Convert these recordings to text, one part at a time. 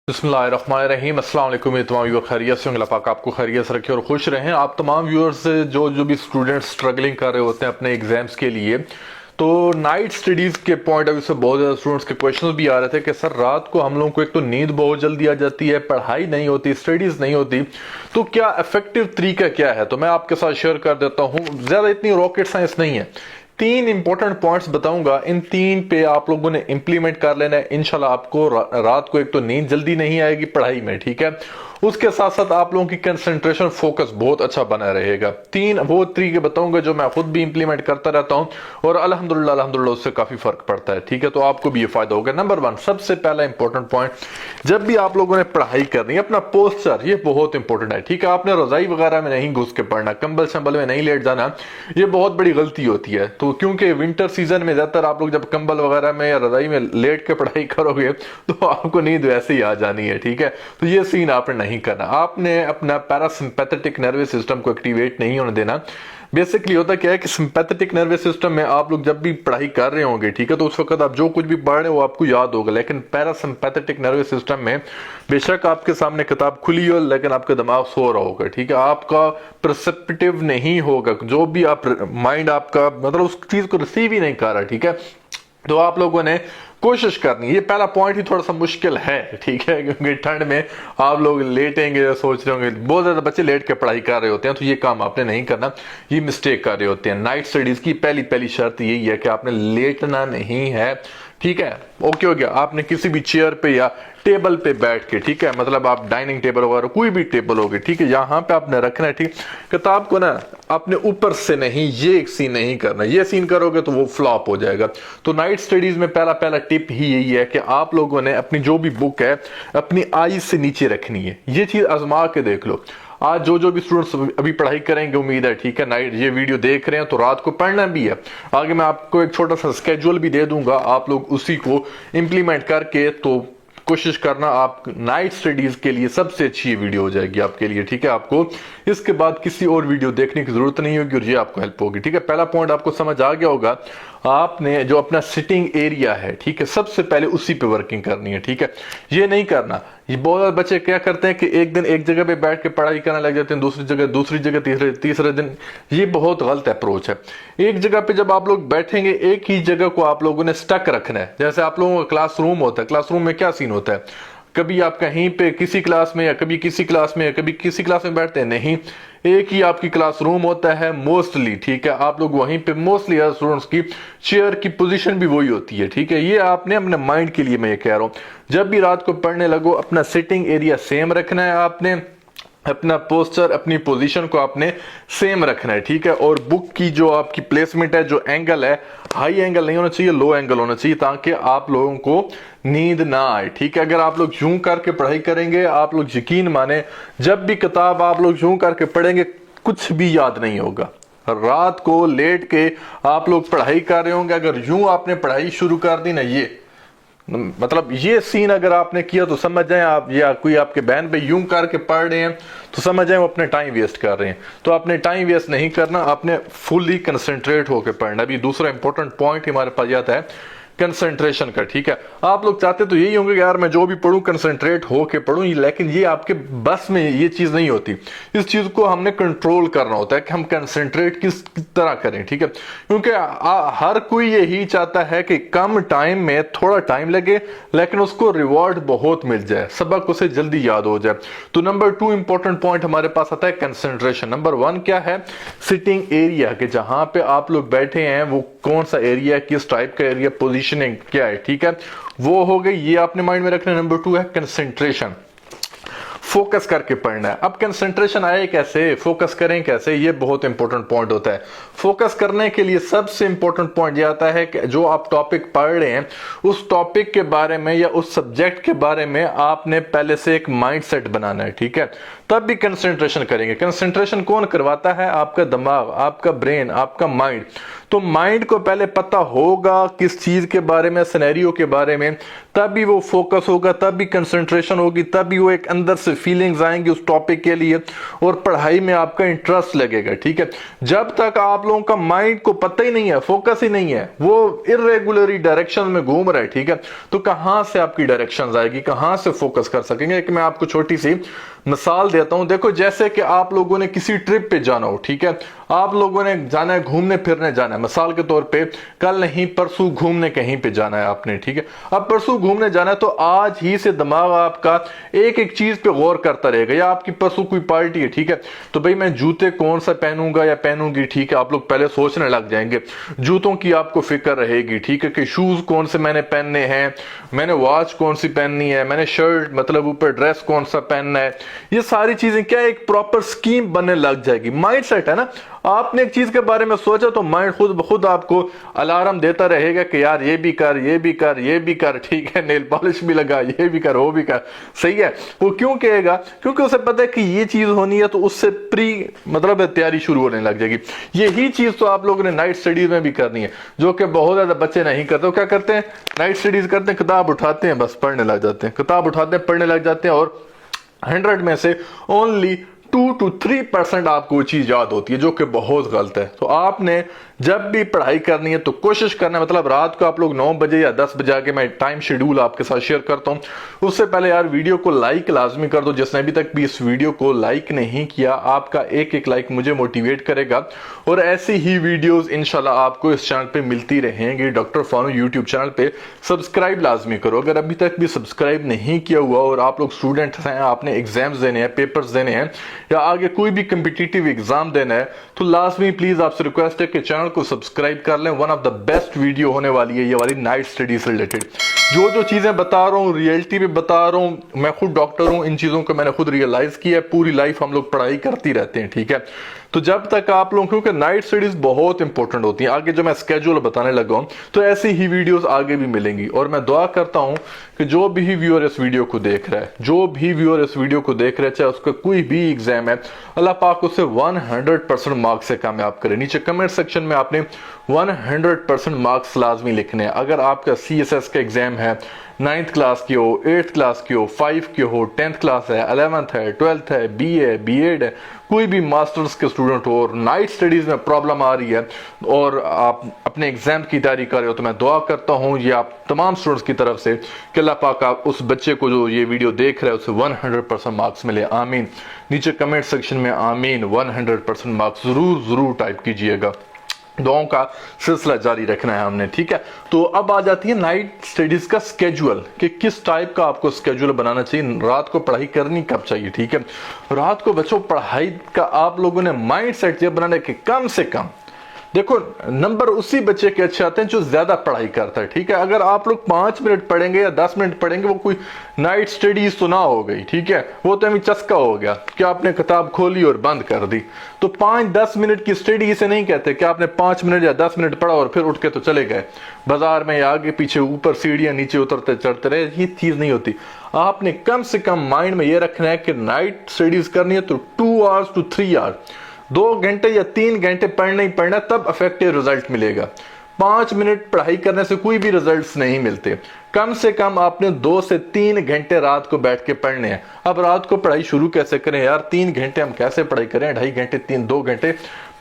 बिस्मिल्लाहिर्रहमानिर्रहीम अस्सलाम वालेकुम। तमाम व्यूअर खैरियत से होंगे, अल्लाह पाक आपको खैरियत से रखे और खुश रहें। आप तमाम व्यूअर्स जो भी स्टूडेंट स्ट्रगलिंग कर रहे होते हैं अपने एग्जाम्स के लिए, तो नाइट स्टडीज़ के पॉइंट ऑफ व्यू से बहुत ज़्यादा स्टूडेंट्स के क्वेश्चन भी आ रहे थे कि सर रात को हम लोगों को एक तो नींद बहुत जल्दी आ जाती है, पढ़ाई नहीं होती, स्टडीज़ नहीं होती, तो क्या इफेक्टिव तरीका क्या है। तो मैं आपके साथ शेयर कर देता हूँ, ज़्यादा इतनी रॉकेट साइंस नहीं है। तीन इंपॉर्टेंट पॉइंट्स बताऊंगा, इन तीन पे आप लोगों ने इंप्लीमेंट कर लेना है। इंशाल्लाह आपको रात को एक तो नींद जल्दी नहीं आएगी पढ़ाई में, ठीक है, उसके साथ साथ आप लोगों की कंसंट्रेशन फोकस बहुत अच्छा बना रहेगा। तीन वो तरीके बताऊंगा जो मैं खुद भी इंप्लीमेंट करता रहता हूं और अल्हम्दुलिल्लाह उससे काफी फर्क पड़ता है, ठीक है, तो आपको भी ये फायदा होगा। नंबर वन, सबसे पहला इंपॉर्टेंट पॉइंट, जब भी आप लोगों ने पढ़ाई करनी है अपना पोस्चर ये बहुत इंपॉर्टेंट है, ठीक है। आपने रजाई वगैरह में नहीं घुस के पढ़ना, कंबल शंबल में नहीं लेट जाना, ये बहुत बड़ी गलती होती है। तो क्योंकि विंटर सीजन में ज्यादातर आप लोग जब कंबल वगैरह में या रजाई में लेट के पढ़ाई करोगे तो आपको नींद वैसे ही आ जानी है, ठीक है। तो ये सीन आपने नहीं करना, आपने अपना पैरासिम्पैथेटिक नर्वस सिस्टम को एक्टिवेट नहीं होने देना। बेसिकली होता क्या है कि सिंपैथेटिक नर्वस सिस्टम में आप लोग जब भी पढ़ाई कर रहे होंगे, ठीक है, तो उस वक्त आप जो कुछ भी पढ़ रहे हो वो आपको याद होगा, लेकिन पैरासिम्पैथेटिक नर्वस सिस्टम में बेशक आपके सामने किताब खुली हो लेकिन आपका दिमाग सो रहा होगा, ठीक है, आपका परसेप्टिव नहीं होगा, जो भी आप माइंड आपका मतलब उस चीज को रिसीव ही नहीं कर रहा, ठीक है। तो आप लोगों ने कोशिश करनी, ये पहला पॉइंट ही थोड़ा सा मुश्किल है, ठीक है, क्योंकि ठंड में आप लोग लेटेंगे या सोच रहे होंगे, बहुत ज्यादा बच्चे लेट के पढ़ाई कर रहे होते हैं, तो ये काम आपने नहीं करना, ये मिस्टेक कर रहे होते हैं। नाइट स्टडीज की पहली शर्त यही है कि आपने लेटना नहीं है, ठीक है, ओके हो गया। आपने किसी भी चेयर पे या टेबल पे बैठ के, ठीक है, मतलब आप डाइनिंग टेबल वगैरह कोई भी टेबल होगी, ठीक है, यहाँ पे आपने रखना है, ठीक, किताब को ना आपने ऊपर से नहीं, ये एक सीन नहीं करना, ये सीन करोगे तो वो फ्लॉप हो जाएगा। तो नाइट स्टडीज में पहला टिप ही यही है कि आप लोगों ने अपनी जो भी बुक है अपनी आई से नीचे रखनी है। ये चीज आजमा के देख लो। आज जो भी स्टूडेंट्स अभी पढ़ाई करेंगे, उम्मीद है, ठीक है, नाइट ये वीडियो देख रहे हैं तो रात को पढ़ना भी है। आगे मैं आपको एक छोटा सा स्केड्यूल भी दे दूंगा, आप लोग उसी को इंप्लीमेंट करके तो कोशिश करना, आप नाइट स्टडीज के लिए सबसे अच्छी वीडियो हो जाएगी आपके लिए, ठीक है। आपको इसके बाद किसी और वीडियो देखने की जरूरत नहीं होगी और ये आपको हेल्प होगी, ठीक है। पहला पॉइंट आपको समझ आ गया होगा, आपने जो अपना सिटिंग एरिया है, ठीक है, सबसे पहले उसी पे वर्किंग करनी है, ठीक है। ये नहीं करना, ये बहुत बच्चे क्या करते हैं कि एक दिन एक जगह पे बैठ के पढ़ाई करने लग जाते हैं, दूसरी जगह तीसरे दिन, ये बहुत गलत अप्रोच है। एक जगह पे जब आप लोग बैठेंगे, एक ही जगह को आप लोगों ने स्टक रखना है। जैसे आप लोगों का क्लासरूम होता है, क्लासरूम में क्या सीन होता है, कभी आप कहीं पे किसी क्लास में या कभी किसी क्लास में या कभी किसी क्लास में बैठते हैं, नहीं, एक ही आपकी क्लासरूम होता है मोस्टली, ठीक है, आप लोग वहीं पे मोस्टली स्टूडेंट्स की चेयर की पोजीशन भी वही होती है, ठीक है। ये आपने अपने माइंड के लिए मैं ये कह रहा हूं, जब भी रात को पढ़ने लगो अपना सिटिंग एरिया सेम रखना है, आपने अपना पोस्चर अपनी पोजीशन को आपने सेम रखना है, ठीक है। और बुक की जो आपकी प्लेसमेंट है, जो एंगल है, हाई एंगल नहीं होना चाहिए, लो एंगल होना चाहिए, ताकि आप लोगों को नींद ना आए, ठीक है। अगर आप लोग यूं करके पढ़ाई करेंगे, आप लोग यकीन माने जब भी किताब आप लोग यूं करके पढ़ेंगे कुछ भी याद नहीं होगा। रात को लेट के आप लोग पढ़ाई कर रहे होंगे, अगर यूं आपने पढ़ाई शुरू कर दी ना, ये मतलब ये सीन अगर आपने किया तो समझ जाए आप, या कोई आपके बहन पे यूं करके पढ़ रहे हैं तो समझ जाए वो अपने टाइम वेस्ट कर रहे हैं। तो आपने टाइम वेस्ट नहीं करना, आपने फुल्ली कंसंट्रेट होकर पढ़ना। अभी दूसरा इंपॉर्टेंट पॉइंट हमारे पास आता है कंसंट्रेशन का, ठीक है। आप लोग चाहते तो यही होंगे कि यार मैं जो भी पढ़ूं कंसंट्रेट होके पढ़ूं, लेकिन ये आपके बस में ये चीज नहीं होती। इस चीज को हमने कंट्रोल करना होता है कि हम कंसंट्रेट किस तरह करें, ठीक है, क्योंकि हर कोई यही चाहता है कि कम टाइम में थोड़ा टाइम लगे लेकिन उसको रिवॉर्ड बहुत मिल जाए, सबक उसे जल्दी याद हो जाए। तो नंबर 2 इंपॉर्टेंट पॉइंट हमारे पास आता है कंसंट्रेशन। नंबर 1 क्या है, सिटिंग एरिया, के जहां पे आप लोग बैठे हैं वो कौन सा एरिया, किस टाइप का एरिया, पोजीशनिंग क्या है, ठीक है, वो हो गई, ये आपने माइंड में रखना। नंबर 2 है कंसंट्रेशन, फोकस करके पढ़ना है। अब कंसंट्रेशन आए कैसे, फोकस करें कैसे, ये बहुत इंपॉर्टेंट पॉइंट होता है। फोकस करने के लिए सबसे इंपॉर्टेंट पॉइंट ये आता है कि जो आप टॉपिक पढ़ रहे हैं उस टॉपिक के बारे में या उस सब्जेक्ट के बारे में आपने पहले से एक माइंडसेट बनाना है, ठीक है, तब भी कंसंट्रेशन करेंगे। कंसंट्रेशन कौन करवाता है, आपका दिमाग, आपका ब्रेन, आपका माइंड। तो माइंड को पहले पता होगा किस चीज के बारे में, सिनेरियो के बारे में, तब भी वो फोकस होगा, तब भी कंसंट्रेशन होगी, तब भी वो एक अंदर से फीलिंग्स आएंगी उस टॉपिक के लिए और पढ़ाई में आपका इंटरेस्ट लगेगा। ठीक है, जब तक आप लोगों का माइंड को पता ही नहीं है, फोकस ही नहीं है, वो इर्रेगुलर डायरेक्शन में घूम रहा है, ठीक है, तो कहां से आपकी डायरेक्शंस आएगी, कहां से फोकस कर सकेंगे। कि मैं आपको छोटी सी मिसाल देता हूं। देखो, जैसे कि आप लोगों ने किसी ट्रिप पे जाना हो, ठीक है, आप लोगों ने जाना है, घूमने फिरने जाना है, मिसाल के तौर पे कल नहीं परसों घूमने कहीं पे जाना है आपने, ठीक है, अब परसों घूमने जाना है तो आज ही से दिमाग आपका एक एक चीज पे गौर करता रहेगा। या आपकी परसों कोई पार्टी है, ठीक है, तो भाई मैं जूते कौन सा पहनूंगा या पहनूंगी, ठीक है, आप लोग पहले सोचने लग जाएंगे, जूतों की आपको फिक्र रहेगी, ठीक है, कि शूज कौन से मैंने पहनने हैं, मैंने वॉच कौन सी पहननी है, मैंने शर्ट मतलब ऊपर ड्रेस कौन सा पहनना है, ये सारी चीजें क्या एक प्रॉपर स्कीम बनने लग जाएगी। माइंड सेट है ना, आपने एक चीज के बारे में सोचा तो माइंड खुद ब खुद आपको अलार्म देता रहेगा कि यार ये भी कर, ये भी कर, ये भी कर, ठीक है, नेल पॉलिश भी लगा, ये भी कर, वो भी कर, सही है। वो क्यों कहेगा? क्योंकि उसे पता है कि ये चीज होनी है, तो उससे प्री मतलब तैयारी शुरू होने लग जाएगी। यही चीज तो आप लोगों ने नाइट स्टडीज में भी करनी है, जो कि बहुत ज्यादा बच्चे नहीं करते। क्या करते हैं? नाइट स्टडीज करते हैं, किताब उठाते हैं, बस पढ़ने लग जाते हैं, किताब उठाते हैं, पढ़ने लग जाते हैं, और 100 में से ओनली 2 to 3% आपको वो चीज याद होती है, जो कि बहुत गलत है। तो आपने जब भी पढ़ाई करनी है तो कोशिश करना, मतलब रात को आप लोग 9 बजे या 10 बजे आके मैं टाइम शेड्यूल आपके साथ शेयर करता हूं, उससे पहले यार वीडियो को लाइक लाजमी कर दो। जिसने अभी तक भी इस वीडियो को लाइक नहीं किया, आपका एक एक लाइक मुझे मोटिवेट करेगा, और ऐसी ही वीडियोस इंशाल्लाह आपको इस चैनल पे मिलती रहेंगी। डॉक्टर फानू यूट्यूब चैनल पे सब्सक्राइब लाजमी करो। अगर अभी तक भी सब्सक्राइब नहीं किया हुआ और आप लोग स्टूडेंट्स हैं, आपने एग्जाम्स देने हैं, पेपर्स देने हैं, या आगे कोई भी कंपिटिटिव एग्जाम देना है, तो लाजमी प्लीज आपसे रिक्वेस्ट है कि चैनल को सब्सक्राइब कर लें। One of the best video होने वाली है ये वाली नाइट स्टडी से रिलेटेड। जो चीजें बता रहा हूँ रियलिटी में बता रहा हूँ, मैं खुद डॉक्टर हूँ, इन चीजों को मैंने खुद रियलाइज किया है। पूरी लाइफ हम लोग पढ़ाई करती रहते हैं, ठीक है। तो जब तक आप लोग, क्योंकि नाइट स्टडीज बहुत इंपॉर्टेंट होती हैं, आगे जो मैं स्केड्यूल बताने लगा हूं तो ऐसी ही वीडियोस आगे भी मिलेंगी। और मैं दुआ करता हूं कि जो भी व्यूअर इस वीडियो को देख रहा है, जो भी व्यूअर इस वीडियो को देख रहे हैं, चाहे उसका कोई भी एग्जाम है, अल्लाह पाक उसे 100% मार्क्स से कामयाब करे। नीचे कमेंट सेक्शन में आपने 100% मार्क्स लाजमी लिखने हैं। अगर आपका CSS का एग्जाम है, 9th क्लास की हो, 8th क्लास की हो, 5 की हो, 10th क्लास है, 11th है, 12th है, BA है, B.Ed है, कोई भी मास्टर्स के स्टूडेंट हो और नाइट स्टडीज में प्रॉब्लम आ रही है और आप अपने एग्जाम की तैयारी कर रहे हो, तो मैं दुआ करता हूं ये आप तमाम स्टूडेंट्स की तरफ से कि अल्लाह पाक आप उस बच्चे को जो ये वीडियो देख रहा है उसे 100% मार्क्स मिले। आमीन। नीचे कमेंट सेक्शन में आमीन 100% मार्क्स जरूर टाइप कीजिएगा। दुआओं का सिलसिला जारी रखना है हमने, ठीक है। तो अब आ जाती है नाइट स्टडीज का स्केड्यूल, कि किस टाइप का आपको स्केड्यूल बनाना चाहिए, रात को पढ़ाई करनी कब चाहिए, ठीक है। रात को बच्चों पढ़ाई का आप लोगों ने माइंड सेट ये बनाना कि कम से कम, देखो नंबर उसी बच्चे के अच्छे आते हैं जो ज्यादा पढ़ाई करता है, ठीक है। अगर आप लोग 5 मिनट पढ़ेंगे या 10 मिनट पढ़ेंगे, वो कोई नाइट स्टडीज तो ना हो गई, ठीक है, वो तो हमें चस्का हो गया कि आपने किताब खोली और बंद कर दी। तो 5-10 मिनट की स्टडी इसे नहीं कहते कि आपने 5 मिनट या 10 मिनट पढ़ा और फिर उठ के तो चले गए बाजार में, आगे पीछे ऊपर सीढ़ियां नीचे उतरते चढ़ते रहे, ये चीज नहीं होती। आपने कम से कम माइंड में ये रखना है कि नाइट स्टडीज करनी है तो 2 hours to 3 hours, 2 घंटे या 3 घंटे पढ़ना ही पढ़ना, तब इफेक्टिव रिजल्ट मिलेगा। 5 मिनट पढ़ाई करने से कोई भी रिजल्ट्स नहीं मिलते। कम से कम आपने 2 से 3 घंटे रात को बैठ के पढ़ने हैं। अब रात को पढ़ाई शुरू कैसे करें यार? 3 घंटे हम कैसे पढ़ाई करें? 2.5 घंटे 2 घंटे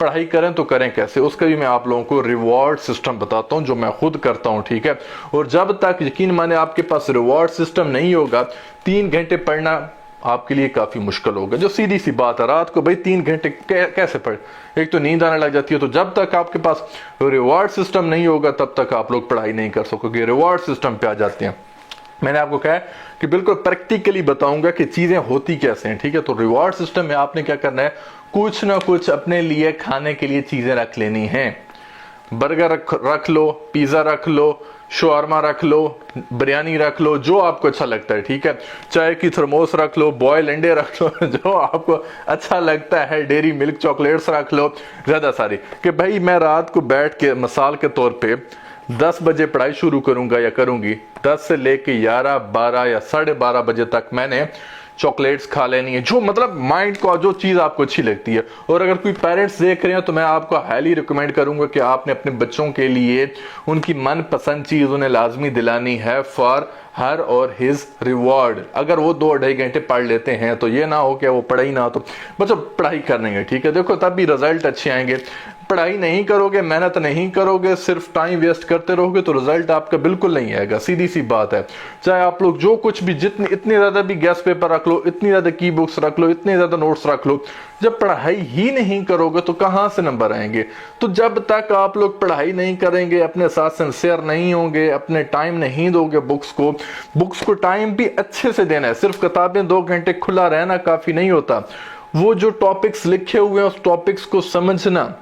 पढ़ाई करें तो करें कैसे? उसका भी मैं आप लोगों को रिवॉर्ड सिस्टम बताता हूं, जो मैं खुद करता हूं, ठीक है। और जब तक यकीन माने आपके पास रिवॉर्ड सिस्टम नहीं होगा, 3 घंटे पढ़ना आपके लिए काफी मुश्किल होगा। जो सीधी सी बात है, रात को भाई 3 घंटे कैसे पढ़े? एक तो नींद आने लग जाती है। तो जब तक आपके पास रिवॉर्ड सिस्टम नहीं होगा तब तक आप लोग पढ़ाई नहीं कर सकोगे। रिवॉर्ड सिस्टम पे आ जाते हैं। मैंने आपको कहा कि बिल्कुल प्रैक्टिकली बताऊंगा कि चीजें होती कैसे हैं, ठीक है। तो रिवॉर्ड सिस्टम में आपने क्या करना है, कुछ ना कुछ अपने लिए खाने के लिए चीजें रख लेनी है। बर्गर रख लो, पिज्जा रख लो, शवारमा रख लो, बिरयानी रख लो, जो आपको अच्छा लगता है, ठीक है। चाय की थर्मोस रख लो, बॉयल अंडे रख लो, जो आपको अच्छा लगता है, डेयरी मिल्क चॉकलेट्स रख लो, ज्यादा सारी, कि भाई मैं रात को बैठ के मिसाल के तौर पे 10 बजे पढ़ाई शुरू करूंगा या करूंगी, 10 से लेके 11, 12 या 12:30 बजे तक मैंने चॉकलेट्स खा लेनी है, जो मतलब माइंड को जो चीज़ आपको अच्छी लगती है। और अगर कोई पेरेंट्स देख रहे हैं तो मैं आपको हाईली रिकमेंड करूंगा कि आपने अपने बच्चों के लिए उनकी मनपसंद चीज़ उन्हें लाजमी दिलानी है फॉर हर और हिज रिवॉर्ड। अगर वो 2-2.5 घंटे पढ़ लेते हैं तो ये ना हो कि वो पढ़ाई ना, तो बच्चों पढ़ाई करनेंगे, ठीक है, देखो तब भी रिजल्ट अच्छे आएंगे। पढ़ाई नहीं करोगे, मेहनत नहीं करोगे, सिर्फ टाइम वेस्ट करते रहोगे तो रिजल्ट आपका बिल्कुल नहीं आएगा, सीधी सी बात है। चाहे आप लोग जो कुछ भी इतनी ज्यादा भी गैस पेपर रख लो, इतनी ज्यादा की बुक्स रख लो, इतने ज्यादा नोट्स रख लो, जब पढ़ाई ही नहीं करोगे तो कहां से नंबर आएंगे। तो जब तक आप लोग पढ़ाई नहीं करेंगे, अपने साथ सिंसियर नहीं होंगे, अपने टाइम नहीं दोगे बुक्स को टाइम भी अच्छे से देना है। सिर्फ किताबें 2 घंटे खुला रहना काफी नहीं होता, वो जो टॉपिक्स लिखे हुए हैं उस टॉपिक्स को समझना,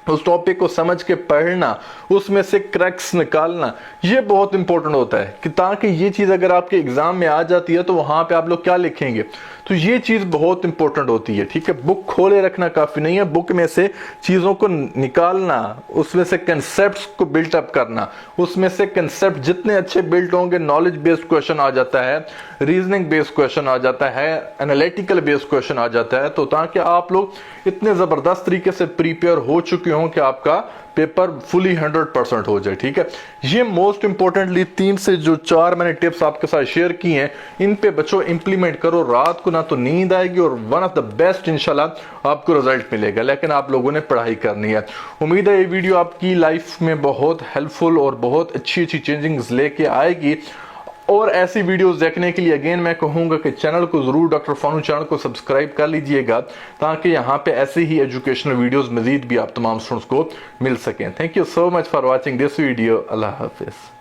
उस टॉपिक को समझ के पढ़ना, उसमें से क्रैक्स निकालना, ये बहुत इंपॉर्टेंट होता है कि ताकि ये चीज़ अगर आपके एग्जाम में आ जाती है तो वहां पे आप लोग क्या लिखेंगे। तो ये चीज़ बहुत इंपॉर्टेंट होती है, ठीक है। बुक खोले रखना काफ़ी नहीं है, बुक में से चीज़ों को निकालना, उसमें से कंसेप्ट्स को बिल्टअप करना, उसमें से कंसेप्ट जितने अच्छे बिल्ट होंगे, नॉलेज बेस्ड क्वेश्चन आ जाता है, रीजनिंग बेस्ड क्वेश्चन आ जाता है, एनालिटिकल बेस्ड क्वेश्चन आ जाता है। तो ताकि आप लोग इतने ज़बरदस्त तरीके से प्रिपेयर हो चुके हों कि आपका पेपर फुली 100% हो जाए, ठीक है। ये मोस्ट इंपॉर्टेंटली 3 से जो 4 मैंने टिप्स आपके साथ शेयर की हैं, इन पे बच्चों इंप्लीमेंट करो। रात को ना तो नींद आएगी और वन ऑफ द बेस्ट इंशाल्लाह आपको रिजल्ट मिलेगा, लेकिन आप लोगों ने पढ़ाई करनी है। उम्मीद है ये वीडियो आपकी लाइफ में बहुत हेल्पफुल और बहुत अच्छी अच्छी चेंजिंग्स लेके आएगी। और ऐसी वीडियोस देखने के लिए अगेन मैं कहूंगा कि चैनल को जरूर, डॉक्टर फानू चैनल को सब्सक्राइब कर लीजिएगा, ताकि यहाँ पे ऐसे ही एजुकेशनल वीडियोस मजीद भी आप तमाम स्टूडेंट्स को मिल सकें। Thank you so much for watching this video. Allah Hafiz.